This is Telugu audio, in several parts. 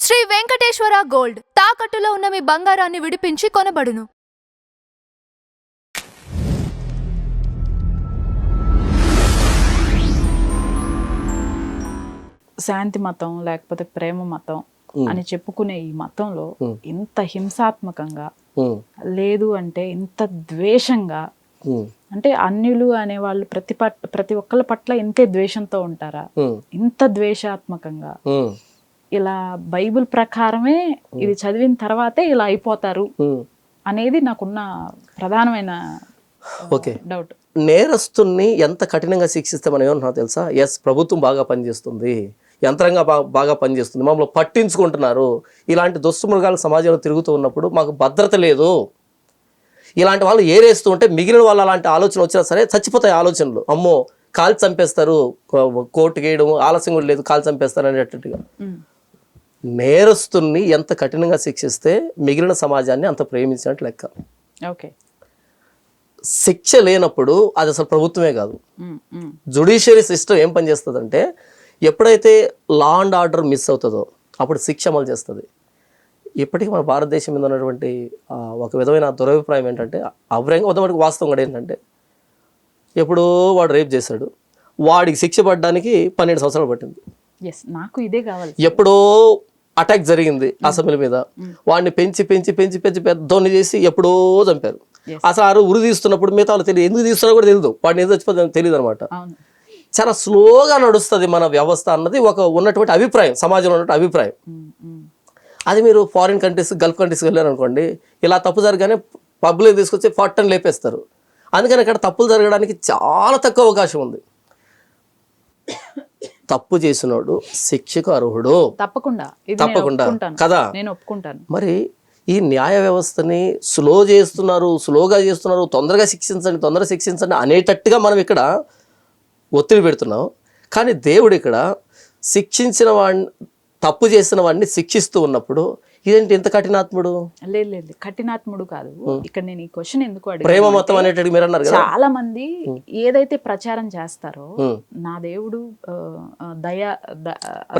శ్రీ వెంకటేశ్వర గోల్డ్ తాకట్టులో ఉన్న మీ బంగారాన్ని విడిపించి కొనబడును. శాంతి మతం లేకపోతే ప్రేమ మతం అని చెప్పుకునే ఈ మతంలో ఇంత హింసాత్మకంగా లేదు అంటే ఇంత ద్వేషంగా అంటే అన్యులు అనే వాళ్ళు ప్రతి ఒక్కళ్ళ పట్ల ఇంతే ద్వేషంతో ఉంటారా? ఇంత ద్వేషాత్మకంగా ఇలా బైబిల్ ప్రకారమే ఇది చదివిన తర్వాతే ఇలా అయిపోతారు అనేది నాకున్న ప్రధానమైన డౌట్. నేరస్తుల్ని ఎంత కఠినంగా శిక్షిస్తే మనం ఏమన్నా తెలుసా? ఎస్, ప్రభుత్వం బాగా పనిచేస్తుంది, యంత్రంగా బాగా పనిచేస్తుంది, మమ్మల్ని పట్టించుకుంటున్నారు. ఇలాంటి దుష్టమృగాలు సమాజంలో తిరుగుతూ ఉన్నప్పుడు మాకు భద్రత లేదు. ఇలాంటి వాళ్ళు ఏరేస్తూ ఉంటే మిగిలిన వాళ్ళు అలాంటి ఆలోచన వచ్చినా సరే చచ్చిపోతాయి ఆలోచనలు. అమ్మో కాల్ చంపేస్తారు, కోర్టుకి వేయడం ఆలస్యం కూడా లేదు, కాల్ చంపేస్తారు అనేటట్టుగా. నేరస్తుల్ని ఎంత కఠినంగా శిక్షిస్తే మిగిలిన సమాజాన్ని అంత ప్రేమించినట్టు లెక్క. ఓకే, శిక్ష లేనప్పుడు అది అసలు ప్రభుత్వమే కాదు. జుడిషియరీ సిస్టమ్ ఏం పనిచేస్తుందంటే ఎప్పుడైతే లా అండ్ ఆర్డర్ మిస్ అవుతుందో అప్పుడు శిక్ష అమలు చేస్తుంది. ఇప్పటికీ మన భారతదేశం మీద ఉన్నటువంటి ఒక విధమైన దురభిప్రాయం ఏంటంటే, అభిప్రాయంగా ఉదాహరణకి వాస్తవం కూడా ఏంటంటే, ఎప్పుడో వాడు రేప్ చేశాడు, వాడికి శిక్ష పడడానికి 12 సంవత్సరాలు పట్టింది. నాకు ఇదే కావాలి. ఎప్పుడో అటాక్ జరిగింది అసెంబ్లీ మీద, వాడిని పెంచి పెంచి పెంచి పెంచి పెద్దోన్ని చేసి ఎప్పుడో చంపారు. అసలు ఆ ఉరి తీస్తున్నప్పుడు మిగతా వాళ్ళు తెలియదు, ఎందుకు తీస్తున్నా కూడా తెలియదు, వాడిని ఎందుకు చచ్చిపోతుంది తెలియదు అనమాట. చాలా స్లోగా నడుస్తుంది మన వ్యవస్థ అన్నది ఒక ఉన్నటువంటి అభిప్రాయం, సమాజంలో ఉన్నటువంటి అభిప్రాయం. అది మీరు ఫారిన్ కంట్రీస్, గల్ఫ్ కంట్రీస్కి వెళ్ళారు అనుకోండి, ఇలా తప్పు జరగానే పబ్లిక్ తీసుకొచ్చి 40 లేపేస్తారు. అందుకని అక్కడ తప్పులు జరగడానికి చాలా తక్కువ అవకాశం ఉంది. తప్పు చేసినోడు శిక్షకు అర్హుడు తప్పకుండా కదా. నేను ఒప్పుకుంటాను. మరి ఈ న్యాయ వ్యవస్థని స్లోగా చేస్తున్నారు, తొందరగా శిక్షించండి అనేటట్టుగా మనం ఇక్కడ ఒత్తిడి పెడుతున్నాం. కానీ దేవుడు ఇక్కడ శిక్షించిన వాడిని, తప్పు చేసిన వాడిని శిక్షిస్తూ ఉన్నప్పుడు ఇదేంటి ఇంత కఠినాత్ముడు? లేదు, కఠినాత్ముడు కాదు. ఇక్కడ నేను ఈ క్వశ్చన్ ఎందుకు అడిగాను, ప్రేమ మతం అనేటట్టు మీరు అన్నారు కదా. చాలా మంది ఏదైతే ప్రచారం చేస్తారో నా దేవుడు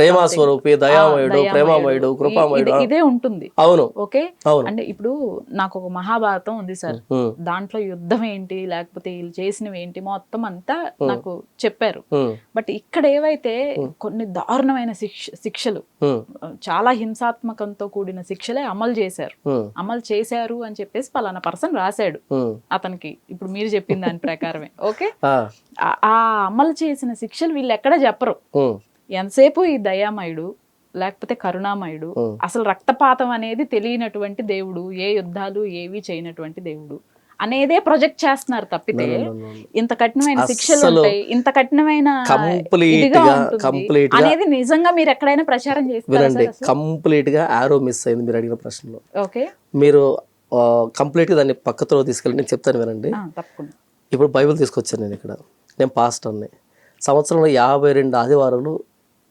ప్రేమ స్వరూపి, దయామయుడు, ప్రేమామయుడు, కృపామయుడు ఇదే ఉంటుంది. అవును, ఓకే. అంటే ఇప్పుడు నాకు ఒక మహాభారతం ఉంది సార్, దాంట్లో యుద్ధం ఏంటి లేకపోతే వీళ్ళు చేసినవి ఏంటి మొత్తం అంతా నాకు చెప్పారు. బట్ ఇక్కడ ఏవైతే కొన్ని దారుణమైన శిక్షలు, చాలా హింసాత్మకంతో కూడిన శిక్షలే అమలు చేశారు అని చెప్పేసి పలానా పర్సన్ రాశాడు అతనికి. ఇప్పుడు మీరు చెప్పిన దాని ప్రకారమే ఓకే, ఆ అమలు చేసిన శిక్షలు వీళ్ళు ఎక్కడ చెప్పరు. ఎంతసేపు ఈ దయామయుడు లేకపోతే కరుణామయుడు, అసలు రక్తపాతం అనేది తెలియనటువంటి దేవుడు, ఏ యుద్ధాలు ఏవి చేయనటువంటి దేవుడు అనేదే ప్రొజెక్ట్ చేస్తున్నారు తప్పితే ఇంత కఠినమైన శిక్షలు ఉంటాయి, ఇంత కఠినమైన అనేది నిజంగా మీరు ఎక్కడైనా ప్రచారం చేస్తారు? కంప్లీట్ గా ఆరో మిస్ అయింది మీరు అడిగిన ప్రశ్నలో. ఓకే, మీరు కంప్లీట్ గా దాన్ని పక్కతో తీసుకెళ్ళి నేను చెప్తాను వినండి. తప్పకుండా. ఇప్పుడు బైబిల్ తీసుకొచ్చాను నేను ఇక్కడ, నేను పాస్టర్ని. సంవత్సరంలో 52 ఆదివారాలు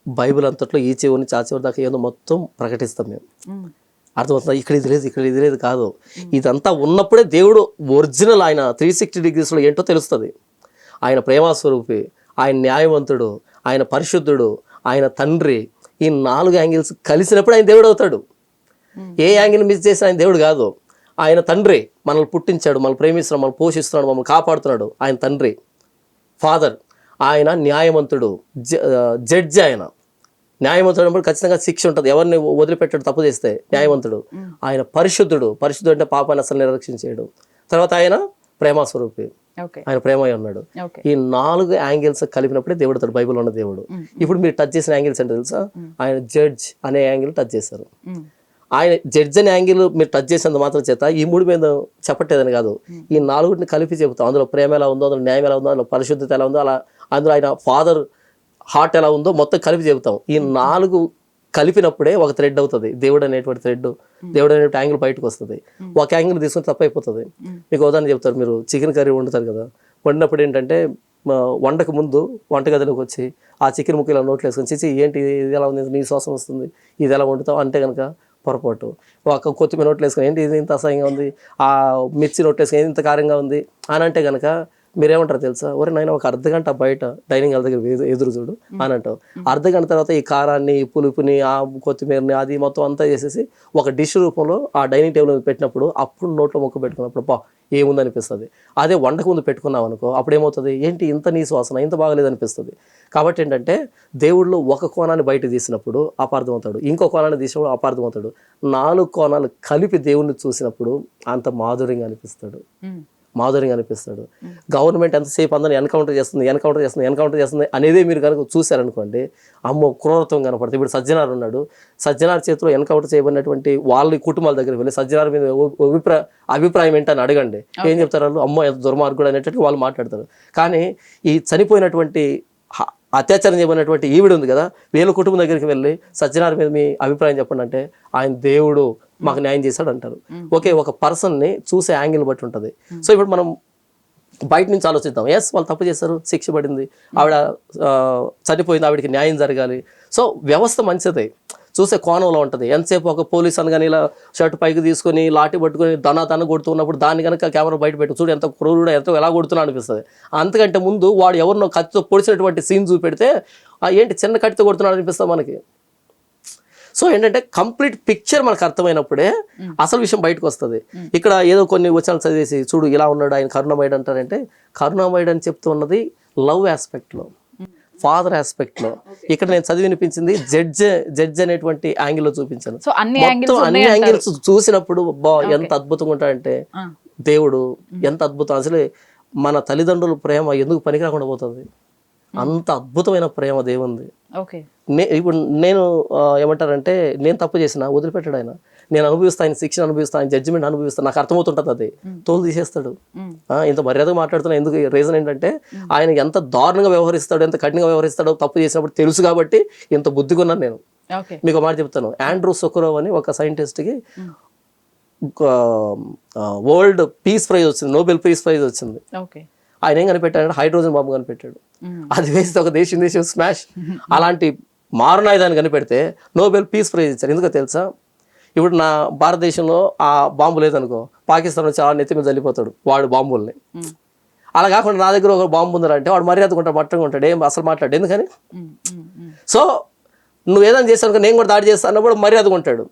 బైబిల్ అంతట్లో ఈ చివరి ఆ చివరి దాకా ఏదో మొత్తం ప్రకటిస్తాం మేము. అర్థమవుతుందా? ఇక్కడ ఇది లేదు కాదు, ఇదంతా ఉన్నప్పుడే దేవుడు ఒరిజినల్ ఆయన 360 degreesలో ఏంటో తెలుస్తుంది. ఆయన ప్రేమాస్వరూపి, ఆయన న్యాయవంతుడు, ఆయన పరిశుద్ధుడు, ఆయన తండ్రి, ఈ 4 యాంగిల్స్ కలిసినప్పుడు ఆయన దేవుడు అవుతాడు. ఏ యాంగిల్ మిస్ చేసి ఆయన దేవుడు కాదు. ఆయన తండ్రి, మనల్ని పుట్టించాడు, మనల్ని ప్రేమిస్తున్నాడు, మనల్ని పోషిస్తున్నాడు, మమ్మల్ని కాపాడుతున్నాడు, ఆయన తండ్రి ఫాదర్. ఆయన న్యాయవంతుడు, జడ్జి. ఆయన న్యాయవంతుడు ఖచ్చితంగా శిక్ష ఉంటుంది, ఎవరిని వదిలిపెట్టాడు తప్పు చేస్తే న్యాయవంతుడు. ఆయన పరిశుద్ధుడు అంటే పాపాన్ని అసలు నిర్రక్షించాడు. తర్వాత ఆయన ప్రేమాస్వరూపి, ఆయన ప్రేమై ఉన్నాడు. ఈ 4 యాంగిల్స్ కలిపినప్పుడే దేవుడు అవుతాడు, బైబిల్ ఉన్న దేవుడు. ఇప్పుడు మీరు టచ్ చేసిన యాంగిల్స్ అంటే తెలుసా? ఆయన జడ్జ్ అనే యాంగిల్ టచ్ చేశారు. ఆయన జడ్జ్ అనే యాంగిల్ మీరు టచ్ చేసేంత మాత్రం చేత ఈ 3 మీద చెప్పట్టేదని కాదు, ఈ 4ని కలిపి చెబుతాం. అందులో ప్రేమ ఎలా ఉందో, అందులో న్యాయం ఎలా ఉందో, అందులో పరిశుద్ధత ఎలా ఉందో, అందులో ఆయన ఫాదర్ హార్ట్ ఎలా ఉందో మొత్తం కలిపి చెబుతాం. ఈ 4 కలిపినప్పుడే ఒక థ్రెడ్ అవుతుంది, దేవుడు అనేటువంటి థ్రెడ్, దేవుడు అనేటువంటి యాంగిల్ బయటకు వస్తుంది. ఒక యాంగిల్ తీసుకుని తప్పైపోతుంది. మీకు ఉదాహరణ చెప్తారు, మీరు చికెన్ కర్రీ వండుతారు కదా, వండినప్పుడు ఏంటంటే వండక ముందు వంటగదిలోకి వచ్చి ఆ చికెన్ ముక్కలు నోట్లో వేసుకొని చిచి ఏంటి ఇది ఎలా ఉంది, నీ శ్వాసం వస్తుంది, ఇది ఎలా వండుతావు అంటే కనుక పొరపాటు. ఒక కొత్తిమీర నోట్లు వేసుకొని ఏంటి ఇది ఇంత అసహ్యంగా ఉంది, ఆ మిర్చి నోట్లు వేసుకొని ఇంత కారంగా ఉంది అని అంటే కనుక మీరేమంటారు తెలుసా, ఒరే నాయన ఒక అర్ధ గంట బయట డైనింగ్ హాల్ దగ్గర ఎదురు చూడు అని అంటావు. అర్ధ గంట తర్వాత ఈ కారాన్ని, ఈ పులుపుని, ఆ కొత్తిమీరని, అది మొత్తం అంతా చేసేసి ఒక డిష్ రూపంలో ఆ డైనింగ్ టేబుల్ మీద పెట్టినప్పుడు అప్పుడు నోట్లో ముక్క పెట్టుకున్నప్పుడు బా ఏముందనిపిస్తుంది. అదే వంటకు ముందు పెట్టుకున్నాం అనుకో అప్పుడు ఏమవుతుంది, ఏంటి ఇంత నీ సువాసన, ఇంత బాగలేదనిపిస్తుంది. కాబట్టి ఏంటంటే దేవుళ్ళు ఒక కోణాన్ని బయట తీసినప్పుడు అపార్థమవుతాడు, ఇంకో కోణాన్ని తీసినప్పుడు అపార్థమవుతాడు. 4 కోణాలు కలిపి దేవుణ్ణి చూసినప్పుడు అంత మాధుర్యంగా అనిపిస్తాడు. గవర్నమెంట్ ఎంతసేపు అందరిని ఎన్కౌంటర్ చేస్తుంది అనేదే మీరు కనుక చూశారనుకోండి, అమ్మో క్రూరత్వం కనపడుతుంది. ఇప్పుడు సజ్జనార్ ఉన్నాడు, సజ్జనార్ చేతిలో ఎన్కౌంటర్ చేయబడినటువంటి వాళ్ళ కుటుంబాల దగ్గరికి వెళ్ళి సజ్జనార్ మీద అభిప్రాయం ఏంటని అడగండి, ఏం చెప్తారు వాళ్ళు, అమ్మో ఎంత దుర్మార్గుడు అనేటట్టు వాళ్ళు మాట్లాడతారు. కానీ ఈ చనిపోయినటువంటి అత్యాచారం చేయబడినటువంటి ఈవిడ ఉంది కదా, వీళ్ళ కుటుంబం దగ్గరికి వెళ్ళి సజ్జనార్ మీద మీ అభిప్రాయం చెప్పండి అంటే ఆయన దేవుడు మాకు న్యాయం చేశాడు అంటారు. ఓకే, ఒక పర్సన్ని చూసే యాంగిల్ బట్టి ఉంటుంది. సో ఇప్పుడు మనం బయట నుంచి ఆలోచిద్దాం, ఎస్ వాళ్ళు తప్పు చేశారు, శిక్ష పడింది, ఆవిడ చనిపోయింది, ఆవిడకి న్యాయం జరగాలి. సో వ్యవస్థ మంచిదే, చూసే కోణంలో ఉంటుంది. ఎంతసేపు ఒక పోలీస్ అని కానీ ఇలా షర్ట్ పైకి తీసుకొని లాఠీ పట్టుకొని దన కొడుతున్నప్పుడు దాన్ని కనుక కెమెరా బయట పెట్టు చూడు ఎంత క్రూరుడు, ఎంతో ఎలా కొడుతున్నా అనిపిస్తుంది. అంతకంటే ముందు వాడు ఎవరినో కత్తితో పొడిచినటువంటి సీన్ చూపెడితే ఏంటి చిన్న కత్తితో కొడుతున్నాడు అనిపిస్తుంది మనకి. సో ఏంటంటే కంప్లీట్ పిక్చర్ మనకు అర్థమైనప్పుడే అసలు విషయం బయటకు వస్తుంది. ఇక్కడ ఏదో కొన్ని వచనాలు చదివేసి చూడు ఇలా ఉన్నాడు ఆయన కరుణామయుడు అంటారంటే, కరుణామయుడు అని చెప్తూ ఉన్నది లవ్ ఆస్పెక్ట్లో, ఫాదర్ ఆస్పెక్ట్లో. ఇక్కడ నేను చదివి వినిపించింది జడ్జ్ అనేటువంటి యాంగిల్లో చూపించాను. అన్ని యాంగిల్స్ చూసినప్పుడు ఎంత అద్భుతంగా ఉంటాడంటే దేవుడు, ఎంత అద్భుతం. అసలు మన తల్లిదండ్రుల ప్రేమ ఎందుకు పనికి రాకుండా పోతుంది, అంత అద్భుతమైన ప్రేమ దేవుంది. ఇప్పుడు నేను ఏమంటారంటే, నేను తప్పు చేసిన వదిలిపెట్టాడు ఆయన, నేను అనుభవిస్తాను, ఆయన శిక్షణ అనుభవిస్తాను, ఆయన జడ్జిమెంట్ అనుభవిస్తాను, నాకు అర్థమవుతుంటుంది, అది తోలు తీసేస్తాడు. ఇంత మర్యాదగా మాట్లాడుతున్నా ఎందుకు, రీజన్ ఏంటంటే ఆయన ఎంత దారుణంగా వ్యవహరిస్తాడు, ఎంత కఠినంగా వ్యవహరిస్తాడో తప్పు చేసినప్పుడు తెలుసు కాబట్టి ఇంత బుద్ధిగా నేను. మీకు ఒక మాట చెప్తాను, ఆండ్రూ సొకరోవ్ అని ఒక సైంటిస్ట్కి వరల్డ్ పీస్ ప్రైజ్ వచ్చింది, నోబెల్ పీస్ ప్రైజ్ వచ్చింది. ఆయన ఏం కనిపెట్టాడంటే హైడ్రోజన్ బాంబు కనిపెట్టాడు. అది వేస్తే ఒక దేశం స్మాష్. అలాంటి మారణాయుధాన్ని కనిపెడితే నోబెల్ పీస్ ప్రైజ్ ఇచ్చారు. ఎందుకో తెలుసా, ఇప్పుడు నా భారతదేశంలో ఆ బాంబు లేదనుకో, పాకిస్తాన్ నుంచి ఆ నెత్తి మీద చల్లిపోతాడు వాడు బాంబుల్ని. అలా కాకుండా నా దగ్గర ఒక బాంబు ఉందంటే వాడు మర్యాదగా ఉంటాడు, మట్టంగా ఉంటాడు, ఏం అసలు మాట్లాడు. ఎందుకని, సో నువ్వు ఏదైనా చేస్తాను నేను కూడా దాడి చేస్తాను అన్నప్పుడు మర్యాదగా ఉంటాడు.